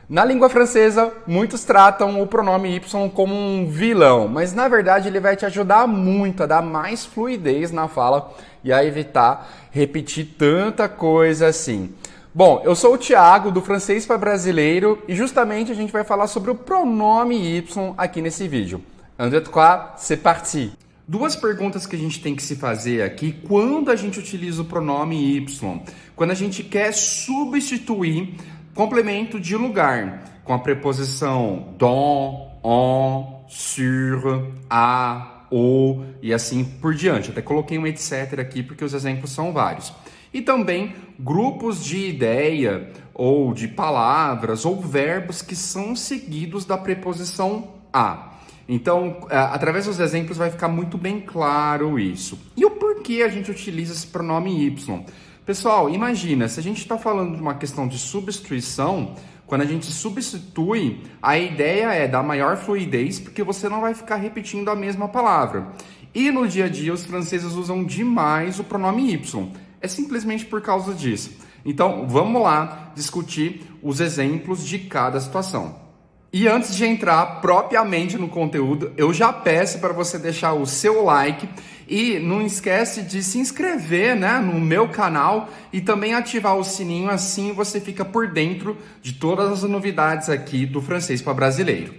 Na língua francesa, muitos tratam o pronome Y como um vilão, mas na verdade ele vai te ajudar muito a dar mais fluidez na fala e a evitar repetir tanta coisa assim. Bom, eu sou o Thiago, do Francês para Brasileiro, e justamente a gente vai falar sobre o pronome Y aqui nesse vídeo. 1, 2, 3, c'est parti! Duas perguntas que a gente tem que se fazer aqui quando a gente utiliza o pronome Y. Quando a gente quer substituir complemento de lugar, com a preposição dans, en, sur, à, au e assim por diante. Até coloquei um etc aqui porque os exemplos são vários. E também grupos de ideia ou de palavras ou verbos que são seguidos da preposição a. Então, através dos exemplos vai ficar muito bem claro isso. E o porquê a gente utiliza esse pronome Y? Pessoal, imagina, se a gente está falando de uma questão de substituição, quando a gente substitui, a ideia é dar maior fluidez, porque você não vai ficar repetindo a mesma palavra. E no dia a dia, os franceses usam demais o pronome Y. É simplesmente por causa disso. Então, vamos lá discutir os exemplos de cada situação. E antes de entrar propriamente no conteúdo, eu já peço para você deixar o seu like e não esquece de se inscrever, né, no meu canal e também ativar o sininho, assim você fica por dentro de todas as novidades aqui do Francês para Brasileiro.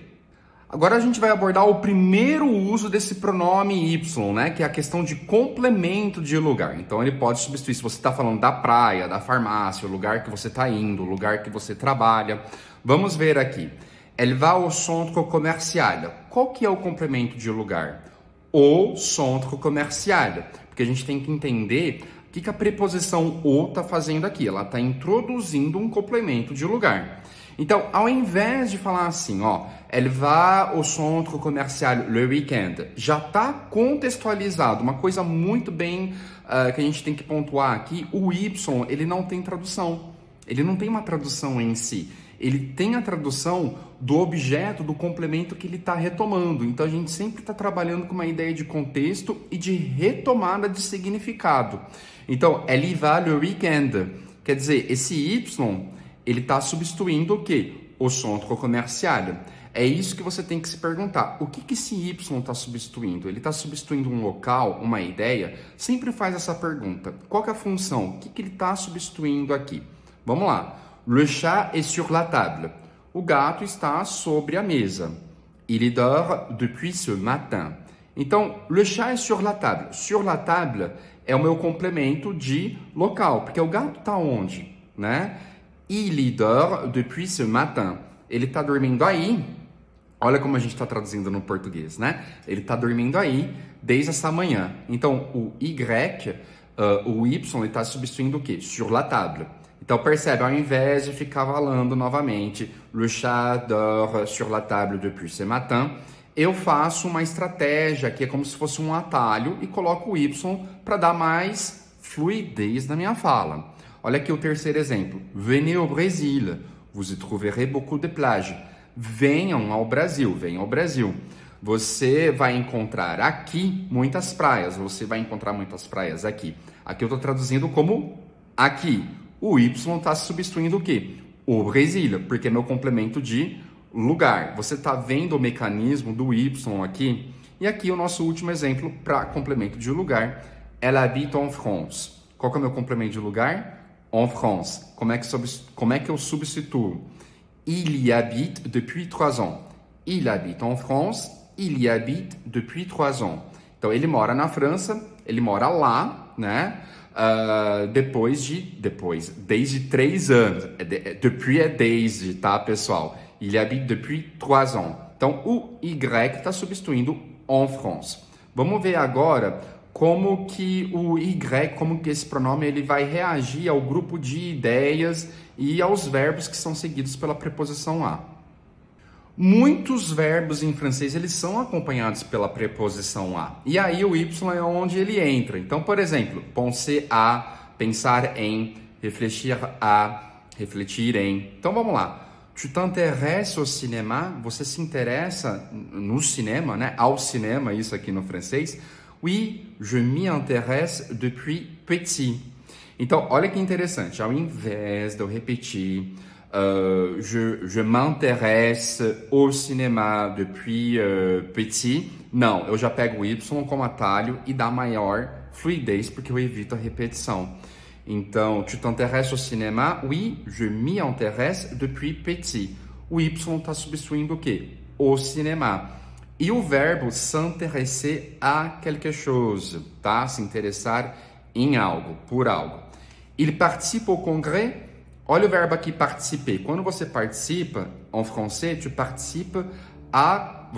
Agora a gente vai abordar o primeiro uso desse pronome Y, né, que é a questão de complemento de lugar. Então ele pode substituir, se você está falando da praia, da farmácia, o lugar que você está indo, o lugar que você trabalha. Vamos ver aqui. Elle va au centre commercial. Qual que é o complemento de lugar? O centre commercial. Porque a gente tem que entender o que a preposição o está fazendo aqui. Ela está introduzindo um complemento de lugar. Então, ao invés de falar assim, ó, elle va au centre commercial le week-end, já está contextualizado. Uma coisa muito bem que a gente tem que pontuar aqui, o Y, ele não tem tradução. Ele não tem uma tradução em si. Ele tem a tradução do objeto, do complemento que ele está retomando. Então, a gente sempre está trabalhando com uma ideia de contexto e de retomada de significado. Então, elle y va le week-end. Quer dizer, esse Y, ele está substituindo o quê? O centre commercial. É isso que você tem que se perguntar. O que esse Y está substituindo? Ele está substituindo um local, uma ideia? Sempre faz essa pergunta. Qual que é a função? O que ele está substituindo aqui? Vamos lá. Le chat est sur la table. O gato está sobre a mesa. Il dort depuis ce matin. Então, le chat est sur la table. Sur la table é o meu complemento de local, porque o gato está onde, né? Il dort depuis ce matin. Ele está dormindo aí. Olha como a gente está traduzindo no português, né? Ele está dormindo aí desde essa manhã. Então, o o Y está substituindo o quê? Sur la table. Então, percebe, ao invés de ficar falando novamente le chat dort sur la table depuis ce matin, eu faço uma estratégia que é como se fosse um atalho e coloco o Y para dar mais fluidez na minha fala. Olha aqui o terceiro exemplo. Venez au Brésil, vous y trouverez beaucoup de plages. Venham ao Brasil, venham ao Brasil. Você vai encontrar aqui muitas praias, você vai encontrar muitas praias aqui. Aqui eu estou traduzindo como aqui. O Y está substituindo o quê? O Brasil, porque é meu complemento de lugar. Você está vendo o mecanismo do Y aqui? E aqui o nosso último exemplo para complemento de lugar. Elle habite en France. Qual que é o meu complemento de lugar? En France. Como é que eu substituo? Il y habite depuis 3 ans. Il habite en France. Il y habite depuis 3 ans. Então, ele mora na França, ele mora lá, né? Desde 3 anos. Depuis é desde, tá, pessoal? Il habite depuis 3 ans. Então, o Y está substituindo en France. Vamos ver agora como que o Y, como que esse pronome ele vai reagir ao grupo de ideias e aos verbos que são seguidos pela preposição a. Muitos verbos em francês eles são acompanhados pela preposição a. E aí o Y é onde ele entra. Então, por exemplo, penser a, pensar em, réfléchir a, refletir em. Então, vamos lá. Tu t'intéresses au cinéma? Você se interessa no cinema, né? Ao cinema, isso aqui no francês. Oui, je m'y intéresse depuis petit. Então, olha que interessante. Ao invés de eu repetir Je m'intéresse au cinéma depuis petit. Não, eu já pego o Y como atalho e dá maior fluidez porque eu evito a repetição. Então, tu t'intéresses au cinéma? Oui, je m'y intéresse depuis petit. O Y está substituindo o quê? Au cinéma. E o verbo s'intéresser à quelque chose, tá? Se interessar em algo, por algo. Il participe au congrès? Olha o verbo aqui, participer. Quando você participa, en français, tu participes à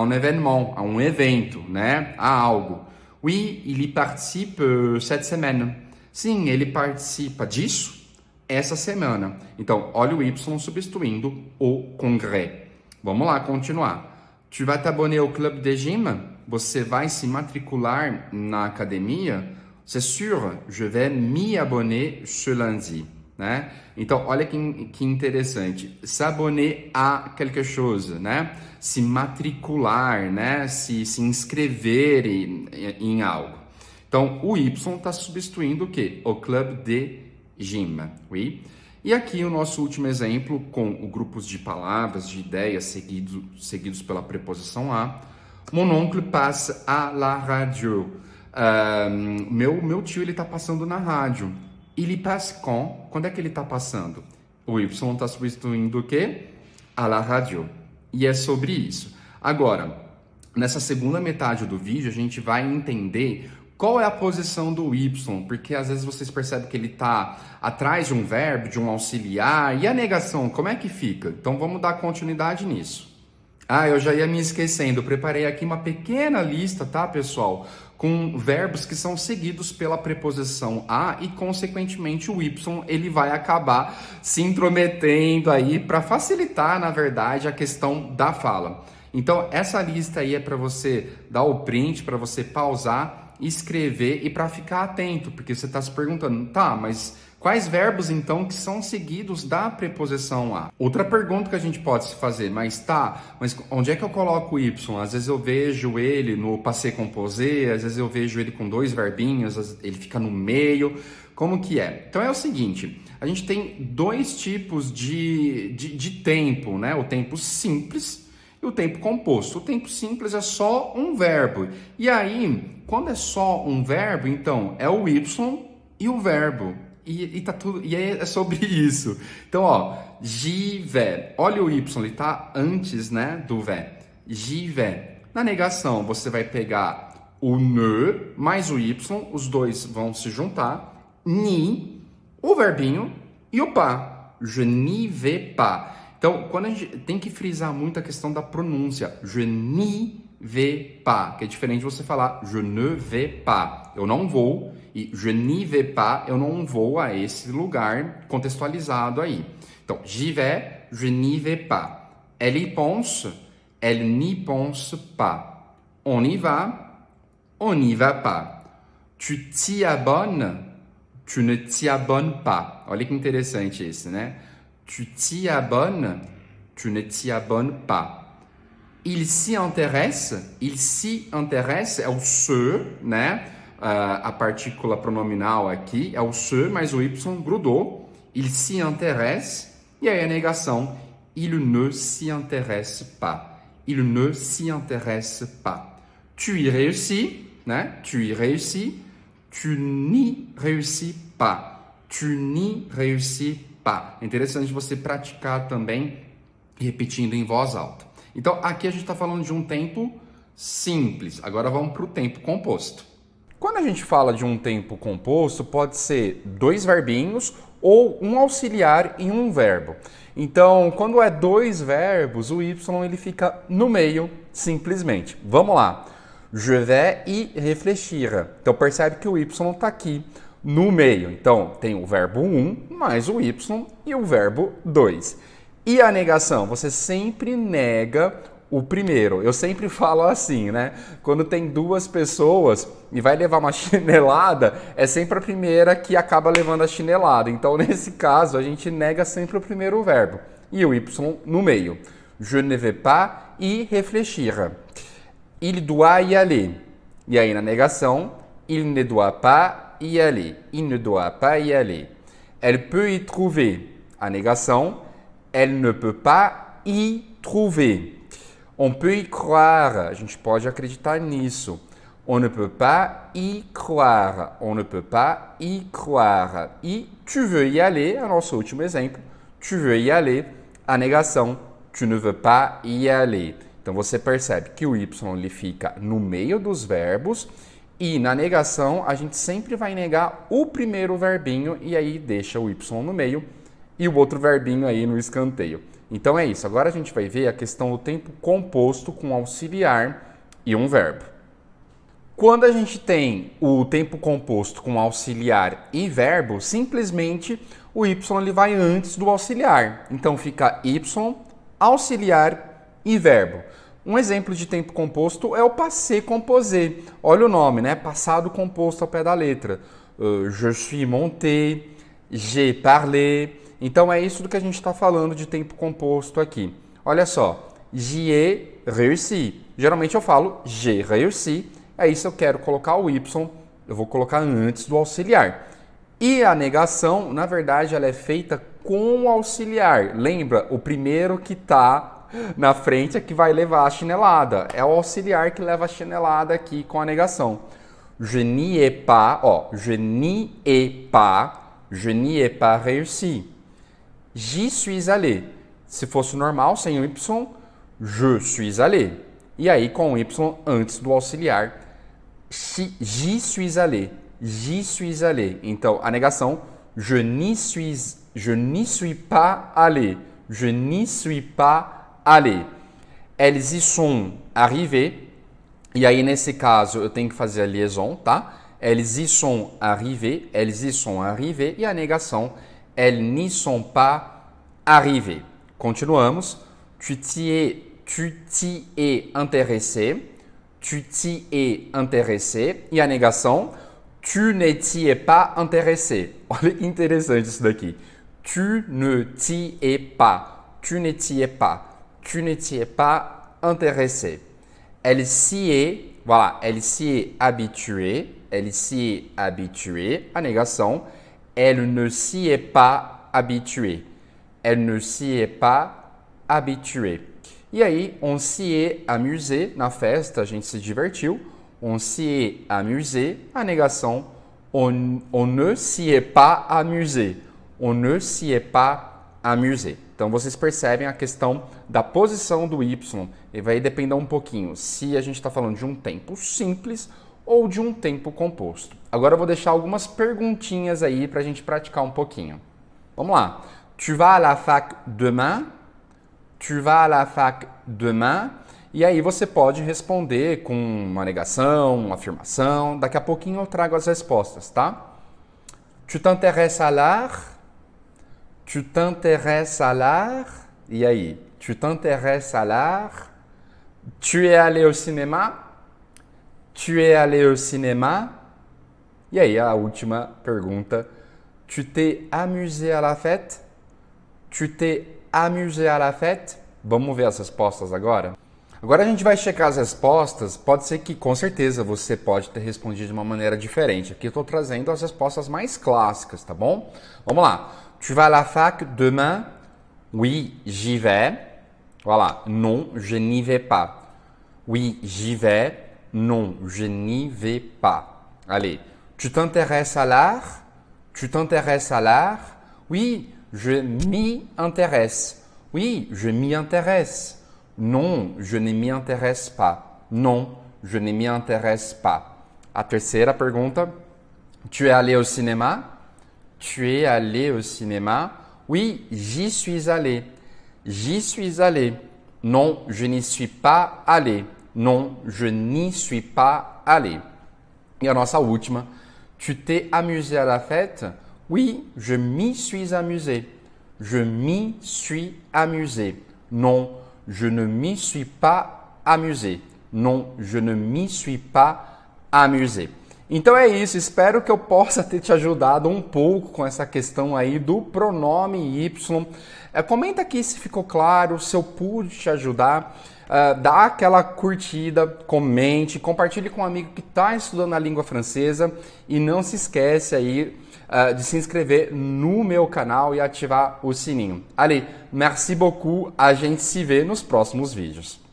un événement, a um evento, né? A algo. Oui, il y participe cette semaine. Sim, ele participa disso essa semana. Então, olha o Y substituindo o congrès. Vamos lá, continuar. Tu vas t'abonner au club de gym? Você vai se matricular na academia? C'est sûr, je vais m'y abonner ce lundi. Né? Então, olha que interessante. S'abonner a quelque chose, né? Se matricular, né? Se inscrever em algo. Então, o Y está substituindo o quê? O club de gym. Oui? E aqui o nosso último exemplo com o grupos de palavras, de ideias seguidos pela preposição a. Mon oncle passe à la radio. Meu tio ele está passando na rádio. Il y passe quand? Quando é que ele está passando? O Y está substituindo o quê? À la radio. E é sobre isso. Agora, nessa segunda metade do vídeo, a gente vai entender qual é a posição do Y, porque às vezes vocês percebem que ele está atrás de um verbo, de um auxiliar, e a negação, como é que fica? Então vamos dar continuidade nisso. Eu já ia me esquecendo, eu preparei aqui uma pequena lista, tá, pessoal? Com verbos que são seguidos pela preposição a e, consequentemente, o Y ele vai acabar se intrometendo aí para facilitar, na verdade, a questão da fala. Então, essa lista aí é para você dar o print, para você pausar, escrever e para ficar atento, porque você está se perguntando, tá, mas quais verbos, então, que são seguidos da preposição a? Outra pergunta que a gente pode se fazer, mas onde é que eu coloco o Y? Às vezes eu vejo ele no passé composé, às vezes eu vejo ele com dois verbinhos, às vezes ele fica no meio, como que é? Então é o seguinte, a gente tem dois tipos de tempo, né? O tempo simples e o tempo composto. O tempo simples é só um verbo. E aí, quando é só um verbo, então é o Y e o verbo. E tá tudo, e é sobre isso. Então, ó, j'y vais. Olha o Y, ele tá antes, né, do vais. J'y vais. Na negação, você vai pegar o ne mais o Y, os dois vão se juntar. Ni, o verbinho e o pas. Je n'y vais pas. Então, quando a gente tem que frisar muito a questão da pronúncia. Je n'y vais pas, que é diferente de você falar je ne vais pas. Eu não vou. E je n'y vais pas, eu não vou a esse lugar contextualizado aí. Então, j'y vais, je n'y vais pas. Elle y pense, elle n'y pense pas. On y va, on n'y va pas. Tu t'y abonnes, tu ne t'y abonnes pas. Olha que interessante esse, né? Tu t'y abonnes, tu ne t'y abonnes pas. Il s'y intéresse é o se, né? A partícula pronominal aqui é o se, mas o Y grudou. Il s'y intéresse. E aí a negação, il ne s'y intéresse pas. Il ne s'y intéresse pas. Tu y réussis, né? Tu y réussis. Tu n'y réussis pas. Tu n'y réussis pas. É interessante você praticar também repetindo em voz alta. Então, aqui a gente está falando de um tempo simples. Agora vamos para o tempo composto. Quando a gente fala de um tempo composto, pode ser dois verbinhos ou um auxiliar em um verbo. Então, quando é dois verbos, o Y ele fica no meio, simplesmente. Vamos lá. Je vais y réfléchir. Então, percebe que o Y está aqui no meio. Então, tem o verbo mais o Y e o verbo 2. E a negação? Você sempre nega o primeiro. Eu sempre falo assim, né? Quando tem duas pessoas e vai levar uma chinelada, é sempre a primeira que acaba levando a chinelada. Então, nesse caso, a gente nega sempre o primeiro verbo. E o Y no meio. Je ne vais pas y réfléchir. Il doit y aller. E aí, na negação, il ne doit pas y aller. Il ne doit pas y aller. Elle peut y trouver. A negação, elle ne peut pas y trouver. On peut y croire. A gente pode acreditar nisso. On ne peut pas y croire. On ne peut pas y croire. E tu veux y aller, é o nosso último exemplo. Tu veux y aller. A negação, tu ne veux pas y aller. Então você percebe que o Y ele fica no meio dos verbos e na negação a gente sempre vai negar o primeiro verbinho e aí deixa o Y no meio e o outro verbinho aí no escanteio. Então é isso. Agora a gente vai ver a questão do tempo composto com auxiliar e um verbo. Quando a gente tem o tempo composto com auxiliar e verbo, simplesmente o Y ele vai antes do auxiliar. Então fica Y, auxiliar e verbo. Um exemplo de tempo composto é o passé composé. Olha o nome, né? Passado composto ao pé da letra. Je suis monté, j'ai parlé. Então é isso do que a gente está falando de tempo composto aqui. Olha só, j'ai réussi. Geralmente eu falo j'ai réussi. Aí se eu quero colocar o Y, eu vou colocar antes do auxiliar. E a negação, na verdade, ela é feita com o auxiliar. Lembra? O primeiro que está na frente é que vai levar a chinelada. É o auxiliar que leva a chinelada aqui com a negação. Je n'y ai pas, ó, je n'y ai pas réussi. J'y suis allé. Se fosse normal, sem o Y, je suis allé. E aí com o Y antes do auxiliar, j'y suis allé. J'y suis allé. Então, a negação, je n'y suis pas allé. Je n'y suis pas allé. Elles y sont arrivées. E aí, nesse caso, eu tenho que fazer a liaison, tá? Elles y sont arrivées. Elles y sont arrivées. E a negação, elles n'y sont pas arrivées. Continuamos. Tu t'y es intéressé. Tu t'y es intéressé. E a negação, tu ne t'y es pas intéressé. Olha que interessante isso daqui. Tu ne t'y es pas. Tu ne t'y es pas. Tu ne t'y es pas intéressé. Elle s'y est, voilà, elle s'y est habituée. Elle s'y est habituée. A negação, elle ne s'y est pas habituée. Elle ne s'y est pas habituée. E aí, on s'y est amusé. Na festa, a gente se divertiu. On s'y est amusé. A negação, on ne s'y est pas amusé. On ne s'y est pas amusé. Então, vocês percebem a questão da posição do Y. E vai depender um pouquinho se a gente está falando de um tempo simples ou de um tempo composto. Agora eu vou deixar algumas perguntinhas aí para a gente praticar um pouquinho. Vamos lá. Tu vas à la fac demain? Tu vas à la fac demain? E aí você pode responder com uma negação, uma afirmação. Daqui a pouquinho eu trago as respostas, tá? Tu t'intéresses à l'art? Tu t'intéresses à l'art? E aí? Tu t'intéresses à l'art? Tu es allé au cinéma? Tu es allé au cinéma? E aí a última pergunta. Tu t'es amusé à la fête? Tu t'es amusé à la fête? Vamos ver as respostas agora? Agora a gente vai checar as respostas. Pode ser que, com certeza, você pode ter respondido de uma maneira diferente. Aqui eu estou trazendo as respostas mais clássicas, tá bom? Vamos lá. Tu vas à la fac demain? Oui, j'y vais. Voilà. Non, je n'y vais pas. Oui, j'y vais. Non, je n'y vais pas. Allez. Tu t'intéresses à l'art? Tu t'intéresses à l'art? Oui, je m'y intéresse. Oui, je m'y intéresse. Non, je ne m'y intéresse pas. Non, je ne m'y intéresse pas. A terceira pergunta. Tu es allé au cinéma? Tu es allé au cinéma? Oui, j'y suis allé. J'y suis allé. Non, je n'y suis pas allé. Non, je n'y suis pas allé. E a nossa última. Tu t'es amusé à la fête? Oui, je m'y suis amusé. Je m'y suis amusé. Non, je ne m'y suis pas amusé. Non, je ne m'y suis pas amusé. Então é isso, espero que eu possa ter te ajudado um pouco com essa questão aí do pronome Y. Comenta aqui se ficou claro, se eu pude te ajudar. Dá aquela curtida, comente, compartilhe com um amigo que está estudando a língua francesa e não se esquece aí de se inscrever no meu canal e ativar o sininho. Allez, merci beaucoup, a gente se vê nos próximos vídeos.